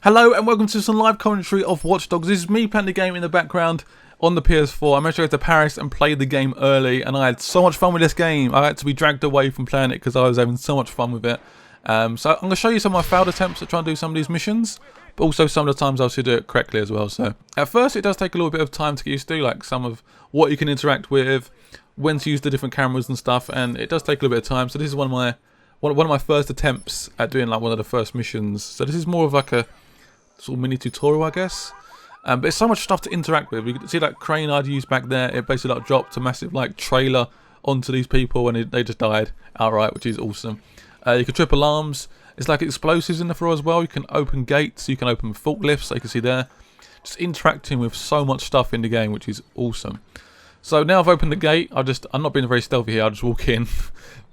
Hello and welcome to some live commentary of Watch Dogs. This is me playing the game in the background on the PS4. I managed to go to Paris and play the game early and I had so much fun with this game. I had to be dragged away from playing it because I was having so much fun with it. So I'm going to show you some of my failed attempts at trying to do some of these missions, but also some of the times I should do it correctly as well. So at first it does take a little bit of time to get used to, like some of what you can interact with, when to use the different cameras and stuff, and it does take a little bit of time. So this is one of my first attempts at doing like one of the first missions. So this is more of like a sort of mini tutorial, I guess. But there's so much stuff to interact with. You can see that crane I'd used back there. It basically like dropped a massive like trailer onto these people and they just died outright, which is awesome. You can trip alarms. It's like explosives in the floor as well. You can open gates. You can open forklifts. So you can see there. Just interacting with so much stuff in the game, which is awesome. So now I've opened the gate. I'm not being very stealthy here. I'll just walk in.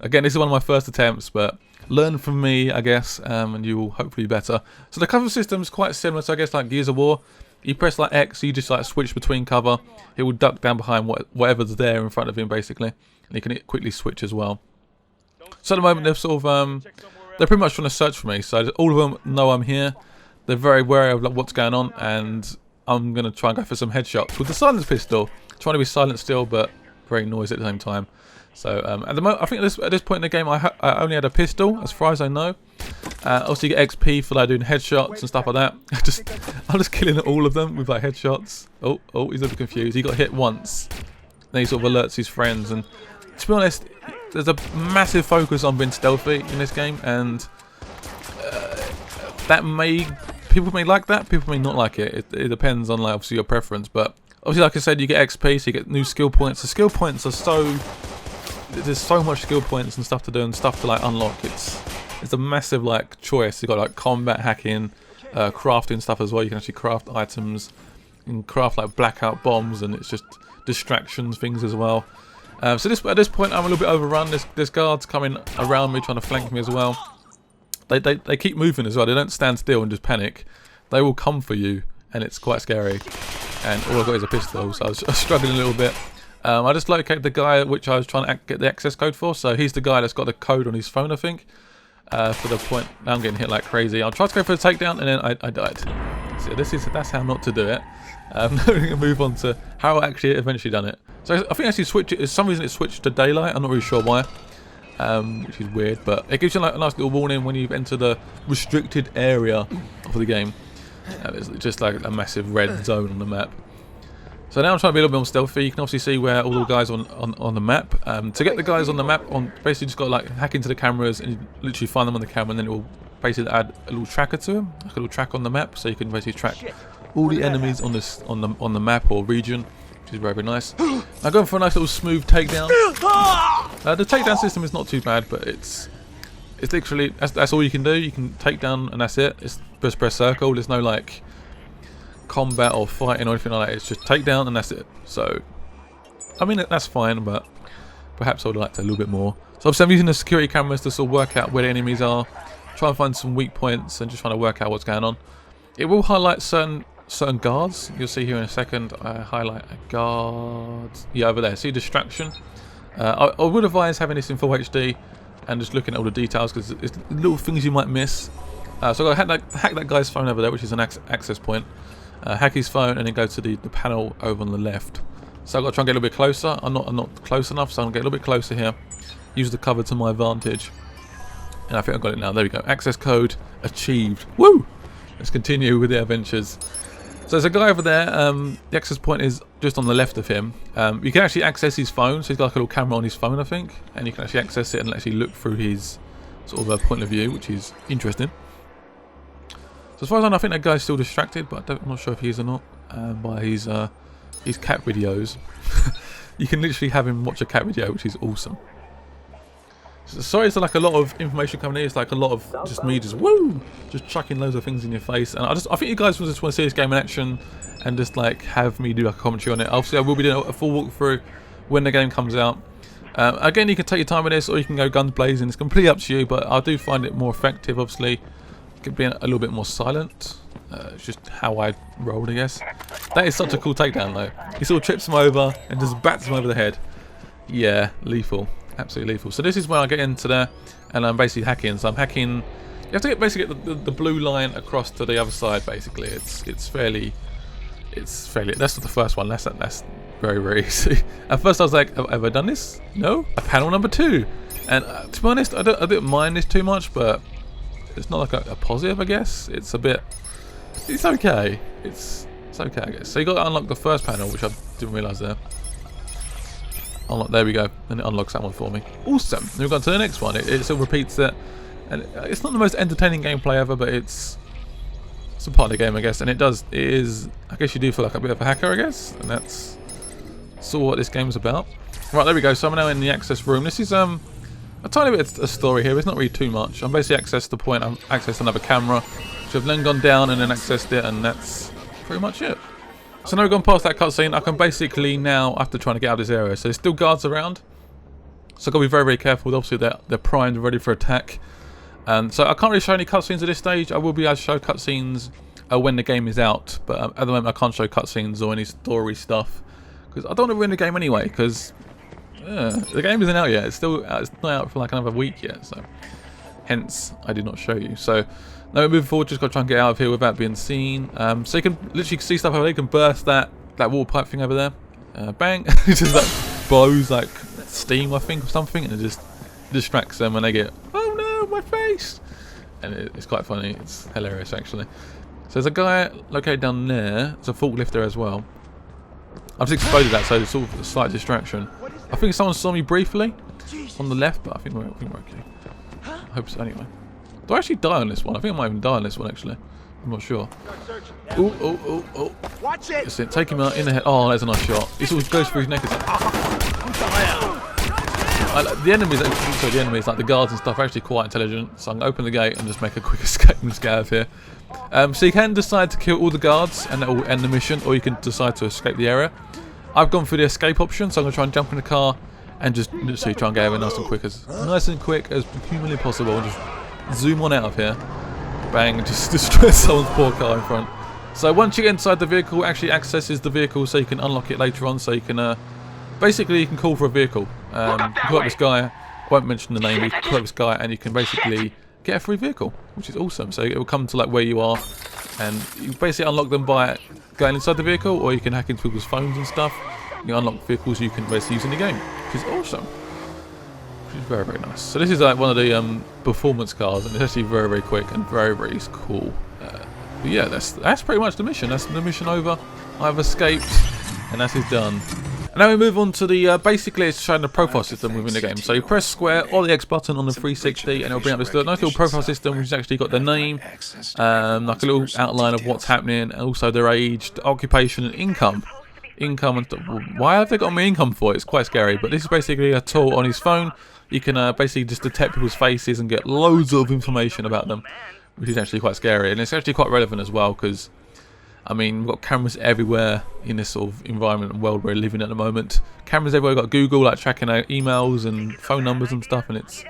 Again, this is one of my first attempts, but learn from me, I guess, and you will hopefully be better. So the cover system is quite similar to, I guess, like Gears of War. You press like X, you just like switch between cover. It will duck down behind whatever's there in front of him, basically, and you can quickly switch as well. So at the moment, they're sort of they're pretty much trying to search for me. So all of them know I'm here. They're very wary of like, what's going on, and I'm gonna try and go for some headshots with the silence pistol, trying to be silent still, but very noisy at the same time. So at the moment, I think at this point in the game, I only had a pistol, as far as I know. Also, you get XP for like doing headshots and stuff like that. I'm just killing all of them with like headshots. Oh, he's a bit confused. He got hit once. Then he sort of alerts his friends. And to be honest, there's a massive focus on being stealthy in this game, and people may like that, people may not like it. It depends on like obviously your preference. But obviously, like I said, you get XP, so you get new skill points. The skill points are there's so much skill points and stuff to do and stuff to like unlock. It's a massive like choice. You've got like combat, hacking, crafting stuff as well. You can actually craft items and craft like blackout bombs, and it's just distractions things as well. So at this point I'm a little bit overrun. There's guards coming around me trying to flank me as well. They keep moving as well. They don't stand still and just panic. They will come for you, and it's quite scary. And all I've got is a pistol, so I was struggling a little bit. I just located the guy which I was trying to get the access code for. So he's the guy that's got the code on his phone, I think. For the point, now I'm getting hit like crazy. I'll try to go for the takedown, and then I died. So that's how not to do it. Now we're going to move on to how I actually eventually done it. So I think actually for some reason it switched to daylight. I'm not really sure why, which is weird. But it gives you like a nice little warning when you've entered the restricted area of the game. It's just like a massive red zone on the map. So now I'm trying to be a little bit more stealthy. You can obviously see where all the guys on the map. To get the guys on the map, basically just got to like hack into the cameras and you literally find them on the camera, and then it will basically add a little tracker to them, like a little track on the map, so you can basically track all the enemies on the map or region, which is very, very nice. I'm going for a nice little smooth takedown. The takedown system is not too bad, but it's literally that's all you can do. You can take down and that's it. It's just press circle. There's no like combat or fighting or anything like that. It's just take down and that's it. So I mean that's fine, but perhaps I would like to a little bit more. So obviously I'm using the security cameras to sort of work out where the enemies are, try and find some weak points, and just trying to work out what's going on. It will highlight certain guards. You'll see here in a second. I highlight a guard. Yeah, over there. See distraction. I would advise having this in full HD and just looking at all the details, because it's little things you might miss. So I hack that guy's phone over there, which is an access point. Hack his phone and then go to the panel over on the left. So I've got to try and get a little bit closer. I'm not close enough, so I'm going to get a little bit closer here. Use the cover to my advantage. And I think I've got it now. There we go. Access code achieved. Woo! Let's continue with the adventures. So there's a guy over there. The access point is just on the left of him. You can actually access his phone. So he's got like a little camera on his phone, I think. And you can actually access it and actually look through his sort of point of view, which is interesting. So as far as I know, I think that guy's still distracted, but I'm not sure if he is or not by his cat videos. You can literally have him watch a cat video, which is awesome. So, sorry, it's like a lot of information coming in. It's like a lot of just me just chucking loads of things in your face. And I think you guys just want to see this game in action and just like have me do like a commentary on it. Obviously, I will be doing a full walkthrough when the game comes out. Again, you can take your time with this, or you can go guns blazing. It's completely up to you, but I do find it more effective, obviously. Could be a little bit more silent. It's just how I rolled, I guess. That is such a cool takedown, though. He sort of trips him over and just bats him over the head. Yeah, lethal. Absolutely lethal. So this is when I get into there and I'm basically hacking. So I'm hacking You have to get basically the blue line across to the other side. Basically, it's fairly. That's the first one. That's very, very easy. At first, I was like, have I done this? No. Panel number 2, and to be honest, I didn't mind this too much, but it's not like a positive, I guess. It's a bit. It's okay. It's okay, I guess. So you got to unlock the first panel, which I didn't realise there. Unlock. There we go, and it unlocks that one for me. Awesome. Then we've gone to the next one. It still repeats it, and it's not the most entertaining gameplay ever, but it's a part of the game, I guess. And it is. I guess you do feel like a bit of a hacker, I guess, and that's sort of what this game's about. Right, there we go. So I'm now in the access room. This is a tiny bit of a story here. It's not really too much. I'm basically accessed the point. I'm accessed another camera, which I've then gone down and then accessed it, and that's pretty much it. So now we've gone past that cutscene. I can basically now, after trying to get out of this area, so there's still guards around. So I've got to be very, very careful. Obviously, they're primed and ready for attack. And so I can't really show any cutscenes at this stage. I will be able to show cutscenes when the game is out, but at the moment I can't show cutscenes or any story stuff because I don't want to ruin the game anyway. Because the game isn't out yet. It's not out for like another week yet. So hence I did not show you. So now we're moving forward. Just got to try and get out of here without being seen. So you can literally see stuff over there. You can burst that water pipe thing over there. Bang! It just like blows like steam, I think, or something, and it just distracts them when they get, oh no, my face! And it's quite funny. It's hilarious actually. So there's a guy located down there. There's a forklift there as well. I've just exploded that, so it's sort of a slight distraction. I think someone saw me briefly on the left, but I think we're okay. I hope so anyway. Do I actually die on this one? I think I might even die on this one actually. I'm not sure. Oh. Watch it! That's it. Take him out in the head. Oh, there's a nice shot. He sort of goes through his neck. It's like, the enemies, like the guards and stuff, are actually quite intelligent. So I'm going to open the gate and just make a quick escape and just get out of here. So you can decide to kill all the guards and that will end the mission, or you can decide to escape the area. I've gone for the escape option, so I'm going to try and jump in the car and just literally try and get out of here nice and quick as humanly possible, and just zoom on out of here. Bang, and just destroy someone's poor car in front. So once you get inside the vehicle, it actually accesses the vehicle so you can unlock it later on, so you can basically you can call for a vehicle. Pull up this guy, I won't mention the name, you can pull up this guy and you can basically get a free vehicle, which is awesome. So it will come to like where you are, and you basically unlock them by going inside the vehicle, or you can hack into people's phones and stuff. You unlock vehicles you can basically use in the game, which is awesome. Which is very, very nice. So this is like one of the performance cars, and it's actually very, very quick and very, very cool. But yeah, that's pretty much the mission. That's the mission over. I've escaped, and that is done. And now we move on to the, basically it's showing the profile system within the game. So you press square or the X button on the 360 and it'll bring up this nice little profile system which has actually got their name, like a little outline of what's happening, and also their age, occupation and income. Why have they got my income for? It's quite scary, but this is basically a tool on his phone. You can basically just detect people's faces and get loads of information about them, which is actually quite scary. And it's actually quite relevant as well because, I mean, we've got cameras everywhere in this sort of environment and world we're living at the moment. Cameras everywhere. We've got Google like tracking our emails and phone numbers and stuff, and it's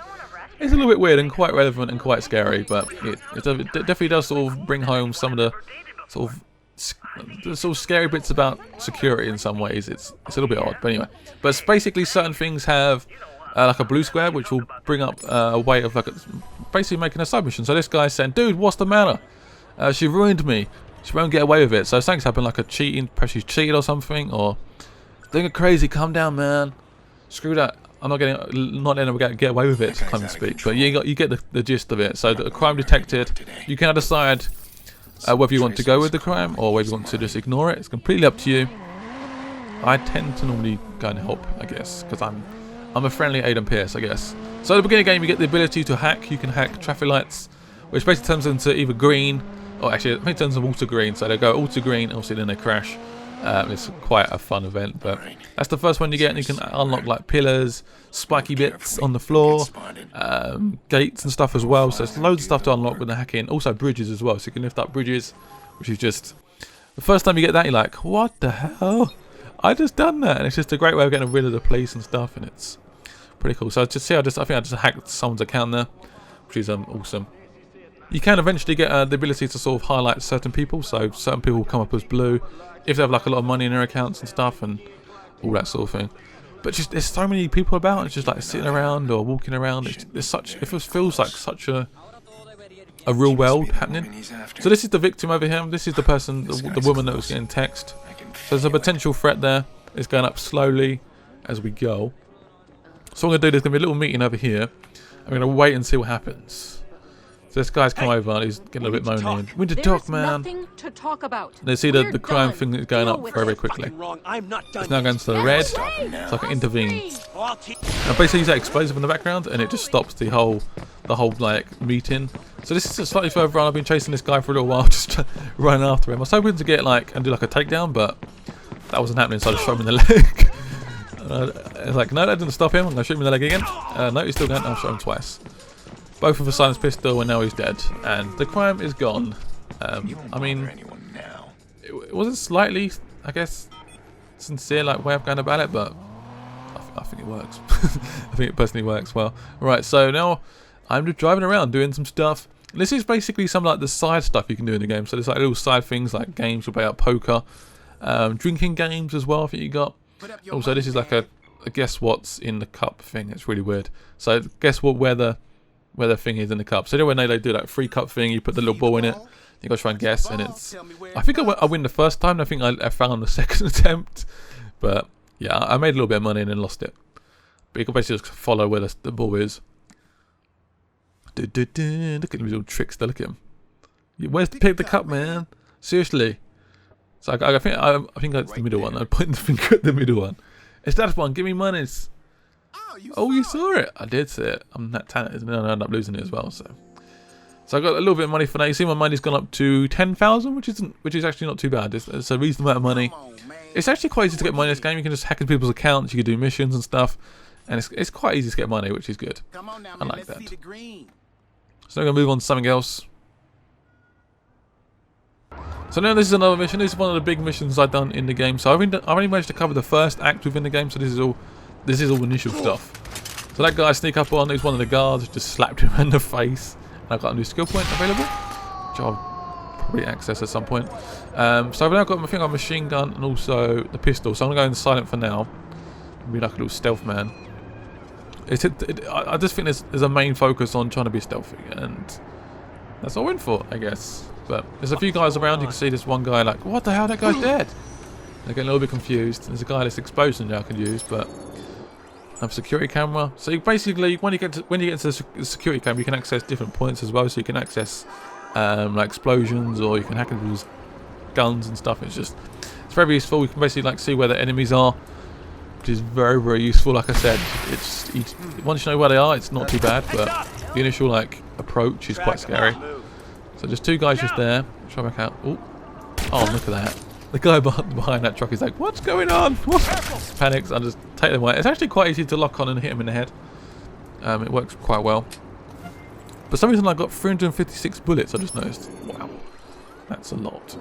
a little bit weird and quite relevant and quite scary. But it definitely does sort of bring home some of the sort of scary bits about security in some ways. It's a little bit odd, but anyway. But it's basically certain things have like a blue square, which will bring up a way of like basically making a submission. So this guy's saying, "Dude, what's the matter? She ruined me. She won't get away with it." So something's happened, like a cheating, perhaps she's cheated or something, or doing it crazy. Calm down, man. Screw that. I'm not letting her get away with it, to kind of speak. But you get the gist of it. So the crime detected. You can decide whether you want to go with the crime or whether you want to just ignore it. It's completely up to you. I tend to normally go and help, I guess, because I'm a friendly Aiden Pierce, I guess. So at the beginning of the game, you get the ability to hack. You can hack traffic lights, which basically turns them into either green. Oh, actually, I think it turns them all to green, so they go all to green, obviously then they crash. It's quite a fun event, but that's the first one you get, and you can unlock like pillars, spiky bits on the floor, gates and stuff as well, so there's loads of stuff to unlock with the hacking. Also bridges as well, so you can lift up bridges, which is just, the first time you get that, you're like, what the hell? I just done that, and it's just a great way of getting rid of the police and stuff, and it's pretty cool. So I think I just hacked someone's account there, which is awesome. You can eventually get the ability to sort of highlight certain people, so certain people will come up as blue if they have like a lot of money in their accounts and stuff and all that sort of thing. But just there's so many people about, it's just like sitting around or walking around. It feels like such a a real world happening. So this is the victim over here. This is the person, the woman that was getting text. So there's a potential threat there. It's going up slowly as we go. So what I'm going to do, there's going to be a little meeting over here. I'm going to wait and see what happens. So this guy's come over and he's getting a little bit moany. We need to talk, man. To talk about. They see the crime thing is going up very, very quickly. It's now going to the red, so I can intervene. And basically use that explosive in the background and it just stops the whole like meeting. So this is slightly further on. I've been chasing this guy for a little while, just running after him. I was hoping to get like and do like a takedown, but that wasn't happening, so I just shot him in the leg. It's like, no, that didn't stop him. I'm going to shoot him in the leg again. No, he's still going. I'll shot him twice. Both with a silenced pistol, and now he's dead. And the crime is gone. I mean, it wasn't slightly, I guess, sincere like way of going about it, but I think it works. I think it personally works well. Right, so now I'm just driving around doing some stuff. This is basically some like the side stuff you can do in the game. So there's like little side things like games, you play out poker, drinking games as well. I think you got. Also, this is like a guess what's in the cup thing. It's really weird. So guess what where the thing is in the cup. So when they do that free cup thing, you put the little ball in it. You got to try and guess, and it's. I think I win the first time. I think I found the second attempt, but yeah, I made a little bit of money and then lost it. But you can basically just follow where the ball is. Look at these little tricks. Look at him. Where's the pick the cup, man? Seriously. So I think that's the middle one. I point the finger at the middle one. It's that one. Give me money. Oh, you saw it. I did see it. I'm that talented, and then I end up losing it as well. So I got a little bit of money for that. You see, my money's gone up to 10,000, which is actually not too bad. It's a reasonable amount of money. It's actually quite easy to get money in this game. You can just hack into people's accounts. You can do missions and stuff, and it's quite easy to get money, which is good. I like that. So I'm gonna move on to something else. So now this is another mission. This is one of the big missions I've done in the game. So I've only managed to cover the first act within the game. So this is all initial stuff. So that guy I sneak up on, he's one of the guards, just slapped him in the face. And I've got a new skill point available, which I'll probably access at some point. So I've now got, I think, a machine gun and also the pistol. So I'm gonna go in silent for now. Be like a little stealth man. I just think there's a main focus on trying to be stealthy, and that's all we're in for, I guess. But there's a few guys around. You can see this one guy like, what the hell, that guy's dead. They're getting a little bit confused. There's a guy that's exposing now I can use, but I have a security camera. So you basically, when you get into the security camera, you can access different points as well. So you can access like explosions, or you can hack into those guns and stuff. It's very useful. You can basically like see where the enemies are, which is very, very useful. Like I said, once you know where they are, it's not too bad, but the initial like approach is quite scary. So just two guys just there. Try back out. Oh, look at that. The guy behind that truck is like, what's going on? What? Panics. I just take them away. It's actually quite easy to lock on and hit him in the head. It works quite well. For some reason I got 356 bullets, I just noticed. Wow. That's a lot.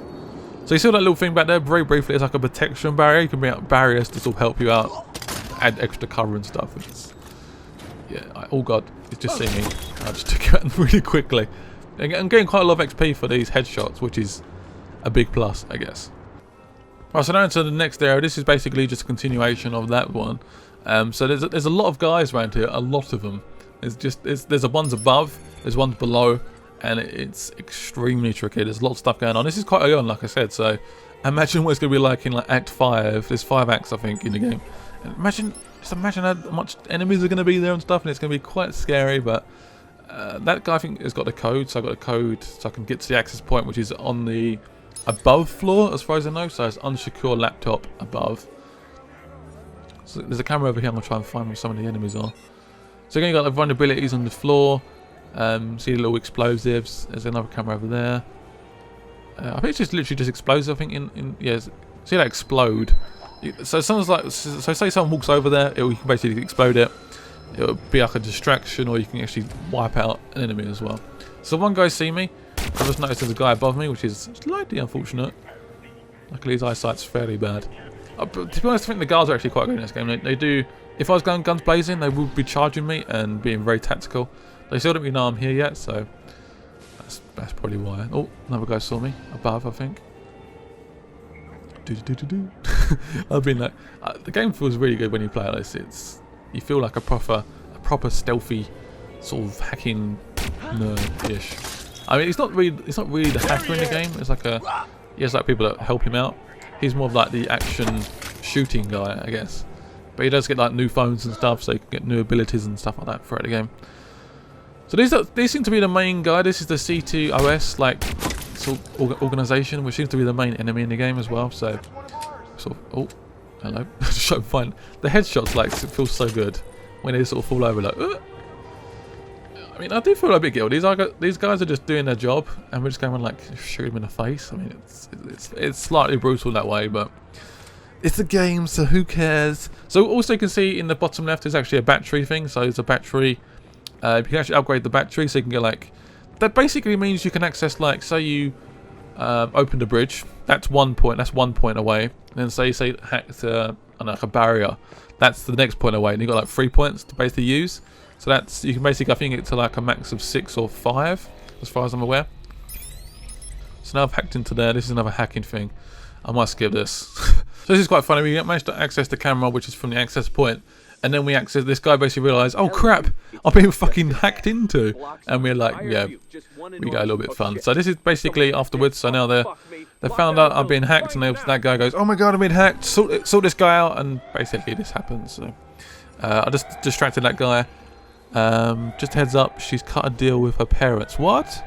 So you see that little thing back there? Very briefly, it's like a protection barrier. You can bring out barriers to sort of help you out. Add extra cover and stuff, which is... Yeah, oh god, it's just seeing me. I just took it out really quickly. I'm getting quite a lot of XP for these headshots, which is a big plus, I guess. Right, so now into the next area. This is basically just a continuation of that one. So there's a lot of guys around here, a lot of them. There's the ones above, there's ones below, and it's extremely tricky. There's a lot of stuff going on. This is quite early on, like I said, so imagine what it's going to be like in like Act 5. There's 5 acts, I think, in the game. And imagine how much enemies are going to be there and stuff, and it's going to be quite scary, but... that guy, I think, has got the code, so I got a code so I can get to the access point, which is on the above floor, as far as I know. So it's unsecure laptop above. So there's a camera over here. I'm gonna try and find where some of the enemies are. So again, you got the vulnerabilities on the floor. See the little explosives. There's another camera over there. I think it's just literally just explosive. I think yeah. See that explode. So someone's like, so say someone walks over there, you can basically explode it. It'll be like a distraction, or you can actually wipe out an enemy as well. So one guy see me. I just noticed there's a guy above me, which is slightly unfortunate. Luckily his eyesight's fairly bad. But to be honest, I think the guards are actually quite good in this game. They do. If I was going guns blazing, they would be charging me and being very tactical. They still don't really know I'm here yet, so that's probably why. Oh, another guy saw me above, I think. I've been like, the game feels really good when you play this. You feel like a proper stealthy sort of hacking nerd-ish. I mean, it's not really the hacker in the game. It's like he has like people that help him out. He's more of like the action shooting guy, I guess. But he does get like new phones and stuff, so you can get new abilities and stuff like that throughout the game. So these seem to be the main guy. This is the C2OS like sort of organization, which seems to be the main enemy in the game as well. So sort of, oh, hello. Just trying to find the headshots. Like it feels so good when they sort of fall over. Like, I mean, I do feel a bit guilty. These guys are just doing their job, and we're just going to like shoot him in the face. I mean, it's slightly brutal that way, but it's a game, so who cares? So also you can see in the bottom left is actually a battery thing. So it's a battery. You can actually upgrade the battery, so you can get like. That basically means you can access like, say you opened a bridge. That's 1 point. That's 1 point away. And then say hacked like a barrier. That's the next point away, and you got like 3 points to basically use. So that's, you can basically, I think, get to like a max of 6 or 5, as far as I'm aware. So now I've hacked into there. This is another hacking thing. I might skip this. So this is quite funny. We managed to access the camera, which is from the access point, and then we access. This guy basically realised, oh crap, I've been fucking hacked into, and we're like, yeah, we got a little bit fun. So this is basically afterwards. So now they found out I'm being hacked, and that guy goes, oh my god, I'm being hacked. Sort this guy out, and basically this happens. So I just distracted that guy. Just heads up, she's cut a deal with her parents. What?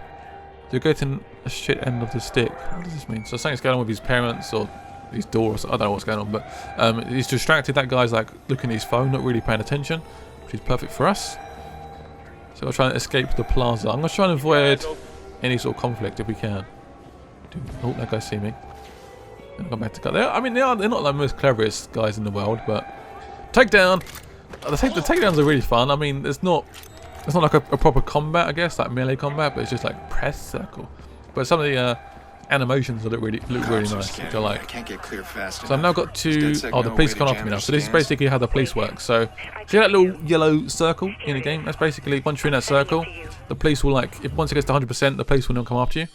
You're getting a shit end of the stick. What does this mean? So something's going on with his parents or his door, or I don't know what's going on, but he's distracted. That guy's like looking at his phone, not really paying attention, which is perfect for us. So we're trying to escape the plaza. I'm going to try and avoid any sort of conflict if we can. Oh, that guy see me. Go back to cut. I mean, they're not the most cleverest guys in the world, but takedown. The takedowns are really fun. I mean, it's not like a proper combat, I guess, like melee combat, but it's just like press circle. But some of the animations look really nice, which I like. So I've now got to. Oh, the police can't after me now. So this is basically how the police work. So see that little yellow circle in the game? That's basically, once you're in that circle, the police will like. Once it gets to 100%, the police will not come after you.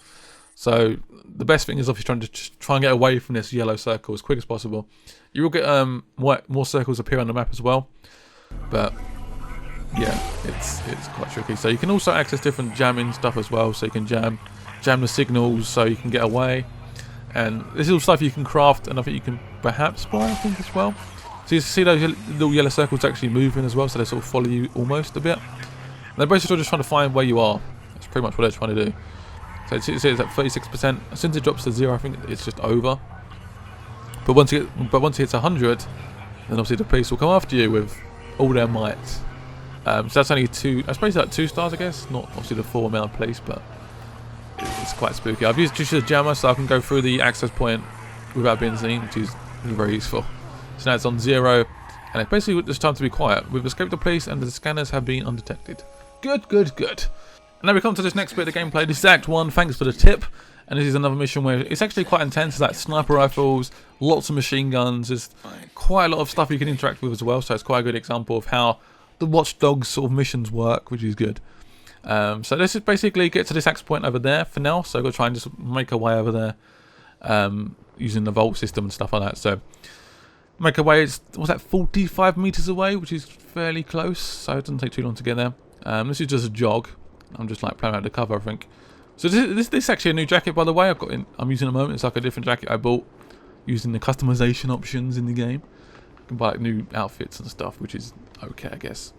So the best thing is obviously trying to try and get away from this yellow circle as quick as possible. You will get more circles appear on the map as well. But yeah, it's quite tricky. So you can also access different jamming stuff as well. So you can jam the signals so you can get away. And this is all stuff you can craft, and I think you can perhaps buy, I think, as well. So you see those little yellow circles actually moving as well, so they sort of follow you almost a bit. And they're basically just trying to find where you are. That's pretty much what they're trying to do. So it's at 36%. As soon as it drops to 0, I think it's just over. But once it hits 100, then obviously the police will come after you with all their might. So that's only 2. I suppose like 2 stars, I guess. Not obviously the full amount of police, but it's quite spooky. I've used just a jammer so I can go through the access point without being seen, which is very useful. So now it's on 0, and it's basically just time to be quiet. We've escaped the police, and the scanners have been undetected. Good, good, good. And now we come to this next bit of the gameplay. This is Act 1. Thanks for the tip. And this is another mission where it's actually quite intense. It's like sniper rifles, lots of machine guns. There's quite a lot of stuff you can interact with as well. So it's quite a good example of how the Watch Dogs sort of missions work, which is good. So this is basically get to this access point over there for now. So I've got to try and just make our way over there using the vault system and stuff like that. So make our way. What's that? 45 meters away, which is fairly close. So it doesn't take too long to get there. This is just a jog. I'm just like playing out the cover, I think. So this is actually a new jacket, by the way. I'm using at the moment. It's like a different jacket I bought using the customization options in the game. You can buy like new outfits and stuff, which is okay, I guess.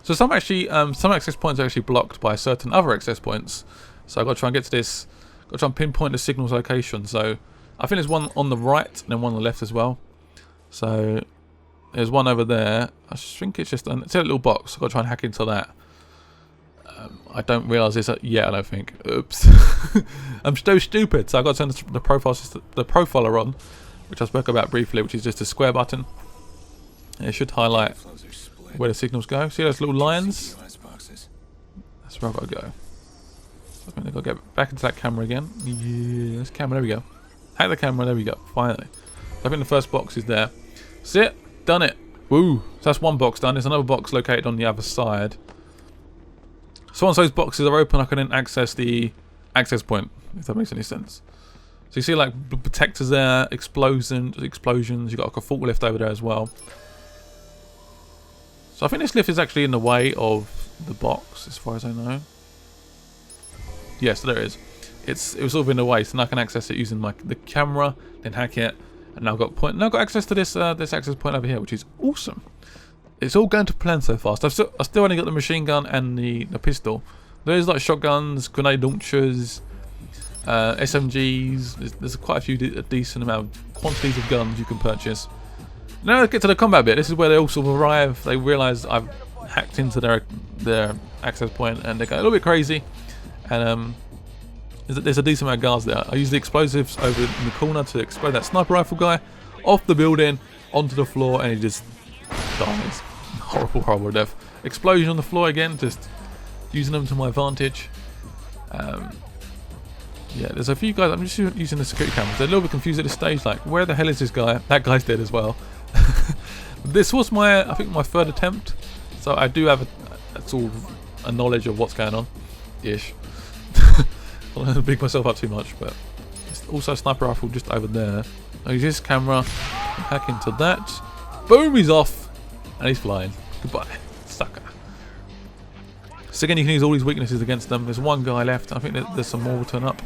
So some access points are actually blocked by certain other access points. So I've got to try and get to this. Got to try and pinpoint the signal's location. So I think there's one on the right and then one on the left as well. So there's one over there. I think it's just it's a little box. I've got to try and hack into that. I don't realise this yet, I don't think. Oops. I'm so stupid. So I've got to turn the profiler on, which I spoke about briefly, which is just a square button. And it should highlight where the signals go. See those little lines? That's where I've got to go. So I think I've got to get back into that camera again. Yeah, this camera, there we go. Hack the camera, there we go, finally. So I think the first box is there. Sit, done it. Woo. So that's one box done. There's another box located on the other side. So once those boxes are open, I can then access the access point, if that makes any sense. So you see like protectors there, explosions, you've got like a forklift over there as well. So I think this lift is actually in the way of the box, as far as I know. Yes, there it is. It was sort of in the way, so now I can access it using the camera, then hack it, and now I've got access to this access point over here, which is awesome. It's all going to plan so fast. I still only got the machine gun and the pistol. There's like shotguns, grenade launchers, SMGs. There's quite a few a decent amount of quantities of guns you can purchase. Now let's get to the combat bit. This is where they all sort of arrive. They realise I've hacked into their access point, and they go a little bit crazy. And there's a decent amount of guards there. I use the explosives over in the corner to explode that sniper rifle guy off the building onto the floor, and he just dies. Horrible, horrible death. Explosion on the floor again, just using them to my advantage. Yeah, there's a few guys. I'm just using the security cameras. They're a little bit confused at this stage. Like, where the hell is this guy? That guy's dead as well. This was I think my third attempt, so I do have a sort of a knowledge of what's going on, ish. I don't want to big myself up too much, but it's also a sniper rifle just over there. I use this camera, hack into that. Boom, he's off, and he's flying. Goodbye, sucker. So again, you can use all these weaknesses against them. There's one guy left. I think there's some more will turn up.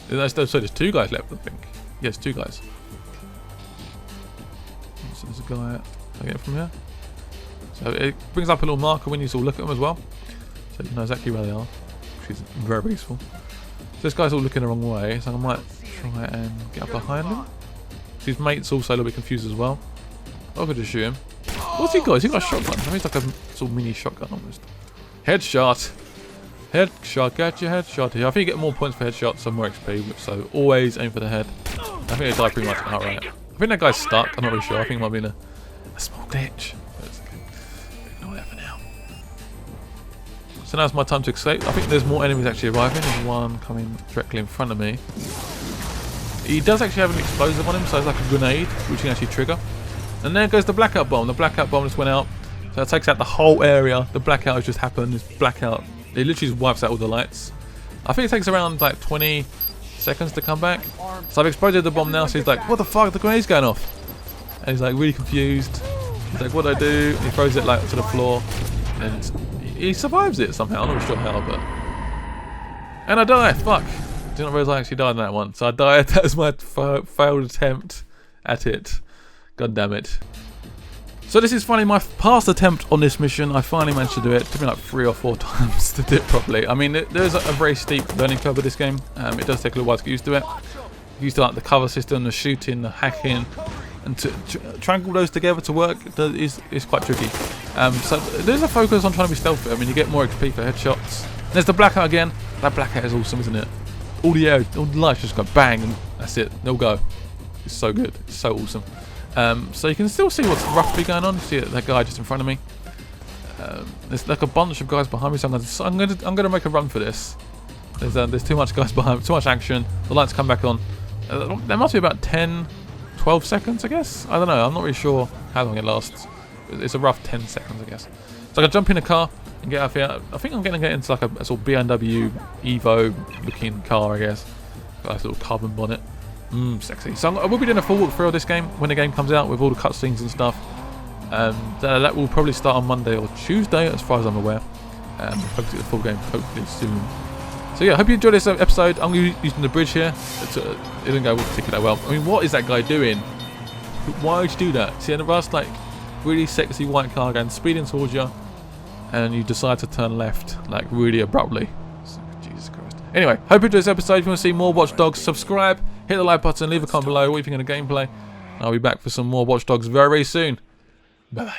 So there's two guys left, I think. Yes, two guys. So there's a guy. Can I get it from here? So it brings up a little marker when you sort of look at them as well, so you know exactly where they are, which is very useful. So this guy's all looking the wrong way, so I might try and get up behind him. His mate's also a little bit confused as well. I could just shoot him. What's he got? Has he got a shotgun? I mean, it's like a sort of mini shotgun almost. Headshot. Headshot. Get your headshot here. I think you get more points for headshots and more XP, so always aim for the head. I think they die pretty much outright. I think that guy's stuck. I'm not really sure. I think it might be in a small glitch. But it's okay. Ignore that for now. So now it's my time to escape. I think there's more enemies actually arriving. There's one coming directly in front of me. He does actually have an explosive on him, so it's like a grenade, which you can actually trigger. And there goes the blackout bomb. The blackout bomb just went out. So it takes out the whole area. The blackout has just happened. This blackout, it literally just wipes out all the lights. I think it takes around like 20 seconds to come back. So I've exploded the bomb now, so he's like, what the fuck, the grenade's going off. And he's like really confused. He's like, what do I do? And he throws it like to the floor. And he survives it somehow. I'm not really sure how, but... And I die, fuck. Did not realise I actually died in that one. So I died, that was my failed attempt at it. God damn it. So this is finally my past attempt on this mission. I finally managed to do it. It took me like 3 or 4 times to do it properly. I mean, there's a very steep learning curve with this game. It does take a little while to get used to it. Used to like the cover system, the shooting, the hacking, and to triangle those together to work is quite tricky. So there's a focus on trying to be stealthy. I mean, you get more XP for headshots. There's the blackout again. That blackout is awesome, isn't it? All the lights just go bang, and that's it. They'll go. It's so good. It's so awesome. So you can still see what's roughly going on. You see that guy just in front of me. There's like a bunch of guys behind me, so I'm gonna make a run for this. There's too much guys behind, too much action. The lights come back on. There must be about 10, 12 seconds, I guess. I don't know. I'm not really sure how long it lasts. It's a rough 10 seconds, I guess. So I can jump in a car and get out of here. I think I'm gonna get into like a sort of BMW Evo looking car, I guess. Got a little carbon bonnet. Sexy. So I will be doing a full walkthrough of this game when the game comes out with all the cutscenes and stuff. That will probably start on Monday or Tuesday, as far as I'm aware. Hopefully the full game, hopefully soon. So yeah, I hope you enjoyed this episode. I'm using the bridge here. It didn't go particularly well. I mean, what is that guy doing? Why would you do that? See, in the last like really sexy white car going speeding towards you, and you decide to turn left like really abruptly. Jesus Christ. Anyway, hope you enjoyed this episode. If you want to see more Watch Dogs, subscribe, hit the like button, leave a comment below what you think of the gameplay. I'll be back for some more Watch Dogs very soon. Bye bye.